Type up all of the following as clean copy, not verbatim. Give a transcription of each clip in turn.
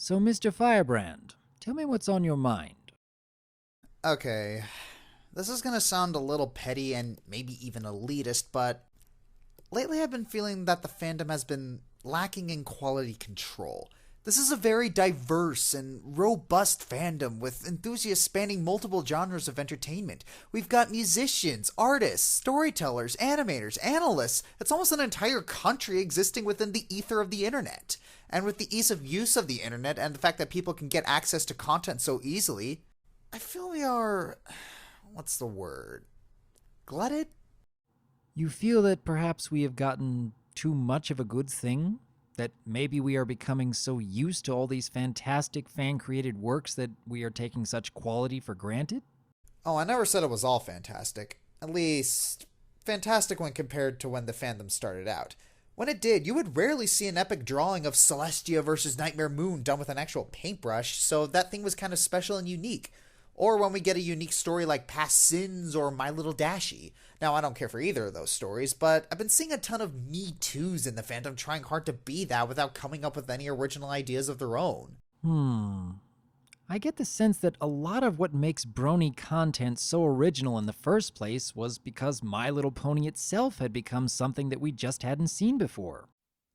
So, Mr. Firebrand, tell me what's on your mind. Okay, this is gonna sound a little petty and maybe even elitist, but lately I've been feeling that the fandom has been lacking in quality control. This is a very diverse and robust fandom with enthusiasts spanning multiple genres of entertainment. We've got musicians, artists, storytellers, animators, analysts. It's almost an entire country existing within the ether of the internet. And with the ease of use of the internet and the fact that people can get access to content so easily, I feel we are. What's the word? Glutted? You feel that perhaps we have gotten too much of a good thing? That maybe we are becoming so used to all these fantastic fan-created works that we are taking such quality for granted? Oh, I never said it was all fantastic. At least, fantastic when compared to when the fandom started out. When it did, you would rarely see an epic drawing of Celestia versus Nightmare Moon done with an actual paintbrush, so that thing was kind of special and unique. Or when we get a unique story like Past Sins or My Little Dashie. Now, I don't care for either of those stories, but I've been seeing a ton of Me Too's in the fandom trying hard to be that without coming up with any original ideas of their own. I get the sense that a lot of what makes Brony content so original in the first place was because My Little Pony itself had become something that we just hadn't seen before.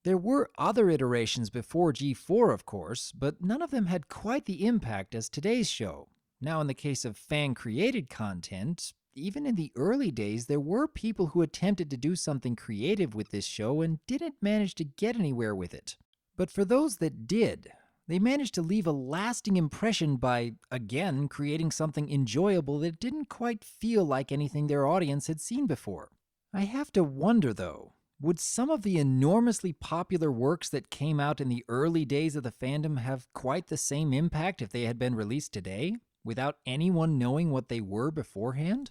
There were other iterations before G4, of course, but none of them had quite the impact as today's show. Now, in the case of fan-created content, even in the early days, there were people who attempted to do something creative with this show and didn't manage to get anywhere with it. But for those that did, they managed to leave a lasting impression by, again, creating something enjoyable that didn't quite feel like anything their audience had seen before. I have to wonder, though, would some of the enormously popular works that came out in the early days of the fandom have quite the same impact if they had been released today, without anyone knowing what they were beforehand?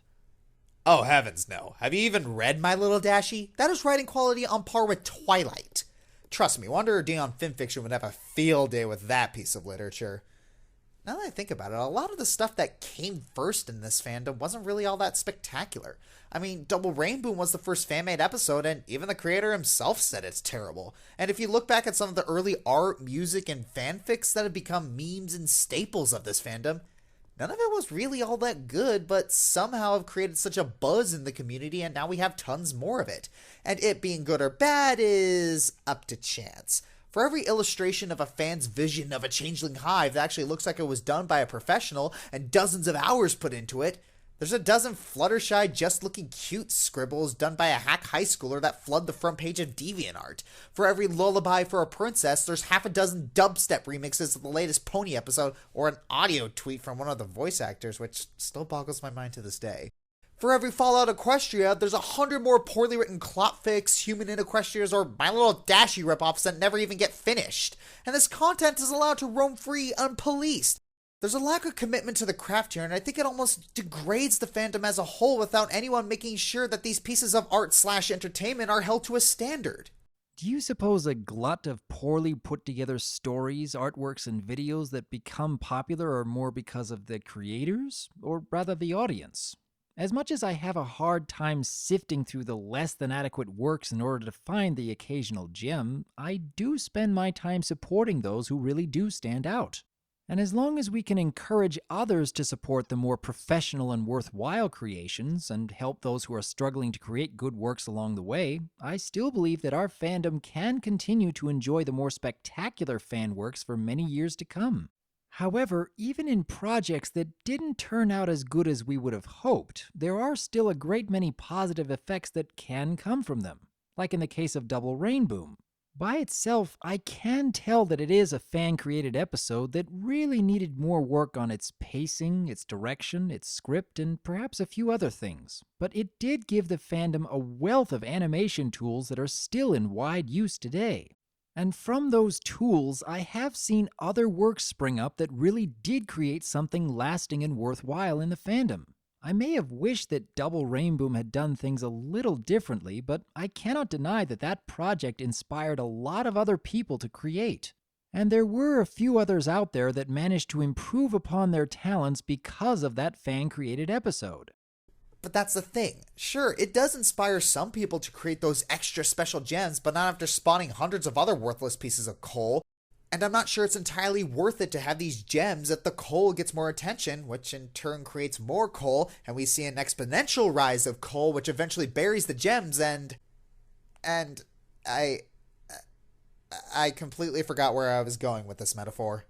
Oh, heavens no. Have you even read My Little Dashie? That is writing quality on par with Twilight. Trust me, Wonder or Dion Fanfiction would have a field day with that piece of literature. Now that I think about it, a lot of the stuff that came first in this fandom wasn't really all that spectacular. I mean, Double Rainbow was the first fan-made episode, and even the creator himself said it's terrible. And if you look back at some of the early art, music, and fanfics that have become memes and staples of this fandom, none of it was really all that good, but somehow have created such a buzz in the community, and now we have tons more of it. And it being good or bad is up to chance. For every illustration of a fan's vision of a changeling hive that actually looks like it was done by a professional and dozens of hours put into it, there's a dozen Fluttershy just-looking cute scribbles done by a hack high schooler that flood the front page of DeviantArt. For every lullaby for a princess, there's half a dozen dubstep remixes of the latest Pony episode, or an audio tweet from one of the voice actors, which still boggles my mind to this day. For every Fallout Equestria, there's 100 more poorly written Clotfix, Human in Equestrias, or My Little Dashie ripoffs that never even get finished. And this content is allowed to roam free unpoliced. There's a lack of commitment to the craft here, and I think it almost degrades the fandom as a whole without anyone making sure that these pieces of art/entertainment are held to a standard. Do you suppose a glut of poorly put together stories, artworks, and videos that become popular are more because of the creators, or rather the audience? As much as I have a hard time sifting through the less than adequate works in order to find the occasional gem, I do spend my time supporting those who really do stand out. And as long as we can encourage others to support the more professional and worthwhile creations and help those who are struggling to create good works along the way, I still believe that our fandom can continue to enjoy the more spectacular fan works for many years to come. However, even in projects that didn't turn out as good as we would have hoped, there are still a great many positive effects that can come from them, like in the case of Double Rainbow. By itself, I can tell that it is a fan-created episode that really needed more work on its pacing, its direction, its script, and perhaps a few other things. But it did give the fandom a wealth of animation tools that are still in wide use today. And from those tools, I have seen other works spring up that really did create something lasting and worthwhile in the fandom. I may have wished that Double Rainbow had done things a little differently, but I cannot deny that that project inspired a lot of other people to create. And there were a few others out there that managed to improve upon their talents because of that fan-created episode. But that's the thing. Sure, it does inspire some people to create those extra special gems, but not after spawning hundreds of other worthless pieces of coal. And I'm not sure it's entirely worth it to have these gems if the coal gets more attention, which in turn creates more coal, and we see an exponential rise of coal, which eventually buries the gems, and I completely forgot where I was going with this metaphor.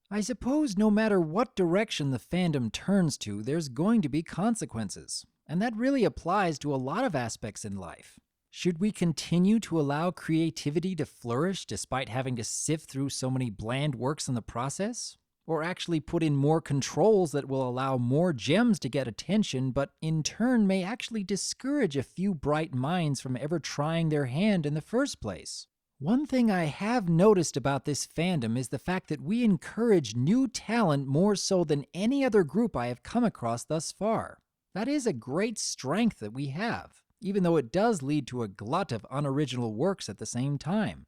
I suppose no matter what direction the fandom turns to, there's going to be consequences. And that really applies to a lot of aspects in life. Should we continue to allow creativity to flourish despite having to sift through so many bland works in the process? Or actually put in more controls that will allow more gems to get attention, but in turn may actually discourage a few bright minds from ever trying their hand in the first place? One thing I have noticed about this fandom is the fact that we encourage new talent more so than any other group I have come across thus far. That is a great strength that we have, even though it does lead to a glut of unoriginal works at the same time.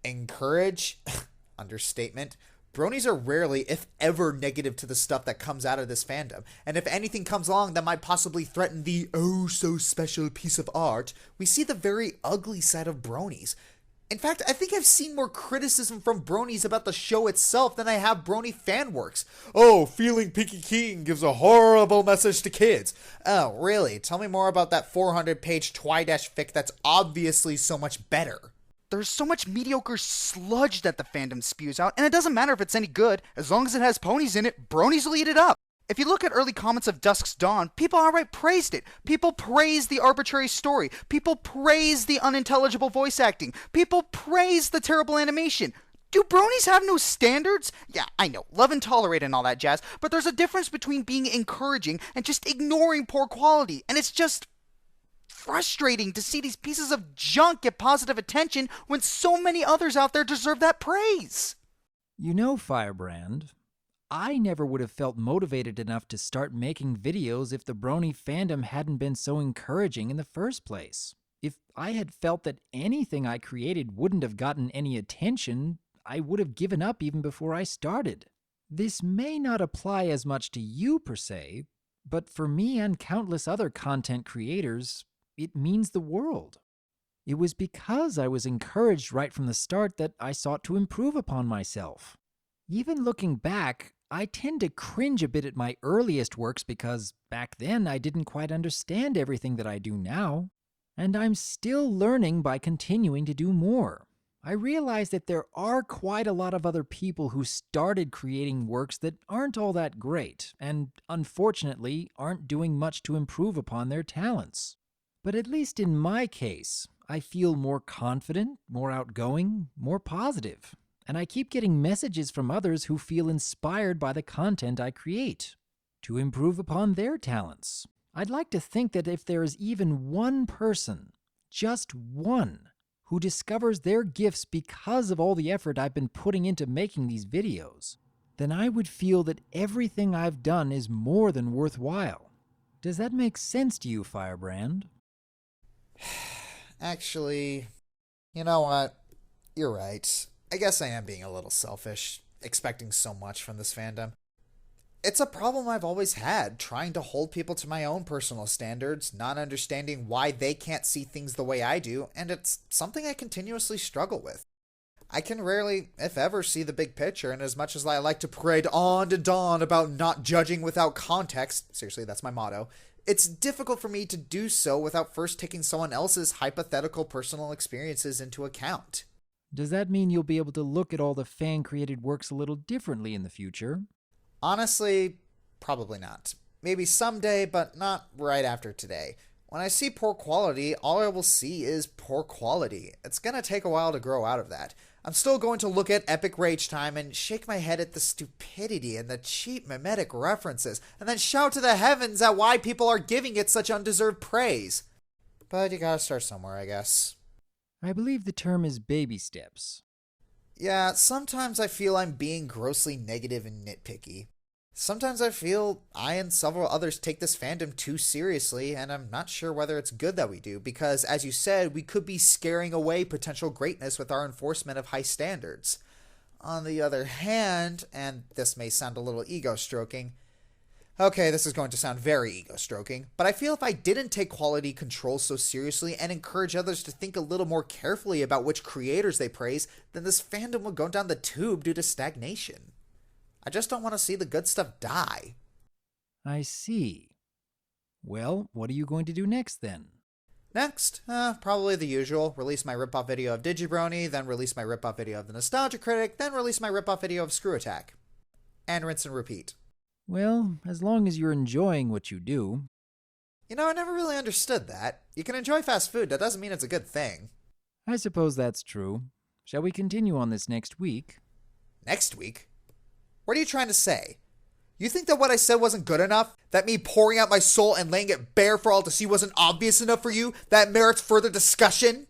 Encourage? Understatement. Bronies are rarely, if ever, negative to the stuff that comes out of this fandom, and if anything comes along that might possibly threaten the oh-so-special piece of art, we see the very ugly side of Bronies. In fact, I think I've seen more criticism from Bronies about the show itself than I have Brony fan works. Oh, feeling Pinky King gives a horrible message to kids. Oh, really? Tell me more about that 400-page Twidash fic that's obviously so much better. There's so much mediocre sludge that the fandom spews out, and it doesn't matter if it's any good, as long as it has ponies in it, Bronies will eat it up. If you look at early comments of Dusk's Dawn, people outright praised it. People praised the arbitrary story. People praised the unintelligible voice acting. People praised the terrible animation. Do Bronies have no standards? Yeah, I know, love and tolerate and all that jazz, but there's a difference between being encouraging and just ignoring poor quality, and it's just frustrating to see these pieces of junk get positive attention when so many others out there deserve that praise. You know, Firebrand, I never would have felt motivated enough to start making videos if the Brony fandom hadn't been so encouraging in the first place. If I had felt that anything I created wouldn't have gotten any attention, I would have given up even before I started. This may not apply as much to you per se, but for me and countless other content creators, it means the world. It was because I was encouraged right from the start that I sought to improve upon myself. Even looking back, I tend to cringe a bit at my earliest works because back then I didn't quite understand everything that I do now, and I'm still learning by continuing to do more. I realize that there are quite a lot of other people who started creating works that aren't all that great, and unfortunately aren't doing much to improve upon their talents. But at least in my case, I feel more confident, more outgoing, more positive. And I keep getting messages from others who feel inspired by the content I create to improve upon their talents. I'd like to think that if there is even one person, just one, who discovers their gifts because of all the effort I've been putting into making these videos, then I would feel that everything I've done is more than worthwhile. Does that make sense to you, Firebrand? Actually, you know what? You're right. I guess I am being a little selfish, expecting so much from this fandom. It's a problem I've always had, trying to hold people to my own personal standards, not understanding why they can't see things the way I do, and it's something I continuously struggle with. I can rarely, if ever, see the big picture, and as much as I like to parade on and on about not judging without context, seriously, that's my motto, it's difficult for me to do so without first taking someone else's hypothetical personal experiences into account. Does that mean you'll be able to look at all the fan-created works a little differently in the future? Honestly, probably not. Maybe someday, but not right after today. When I see poor quality, all I will see is poor quality. It's gonna take a while to grow out of that. I'm still going to look at Epic Rage Time and shake my head at the stupidity and the cheap mimetic references, and then shout to the heavens at why people are giving it such undeserved praise. But you gotta start somewhere, I guess. I believe the term is baby steps. Yeah, sometimes I feel I'm being grossly negative and nitpicky. Sometimes I feel I and several others take this fandom too seriously, and I'm not sure whether it's good that we do, because, as you said, we could be scaring away potential greatness with our enforcement of high standards. On the other hand, and this may sound a little ego-stroking, Okay, this is going to sound very ego-stroking, but I feel if I didn't take quality control so seriously and encourage others to think a little more carefully about which creators they praise, then this fandom would go down the tube due to stagnation. I just don't want to see the good stuff die. I see. Well, what are you going to do next then? Next, probably the usual. Release my ripoff video of Digibrony, then release my ripoff video of The Nostalgia Critic, then release my ripoff video of Screw Attack. And rinse and repeat. Well, as long as you're enjoying what you do. You know, I never really understood that. You can enjoy fast food, that doesn't mean it's a good thing. I suppose that's true. Shall we continue on this next week? Next week? What are you trying to say? You think that what I said wasn't good enough? That me pouring out my soul and laying it bare for all to see wasn't obvious enough for you? That merits further discussion?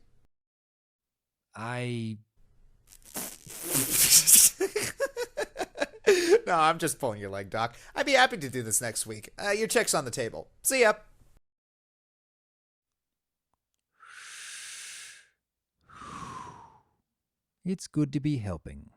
No, I'm just pulling your leg, Doc. I'd be happy to do this next week. Your check's on the table. See ya. It's good to be helping.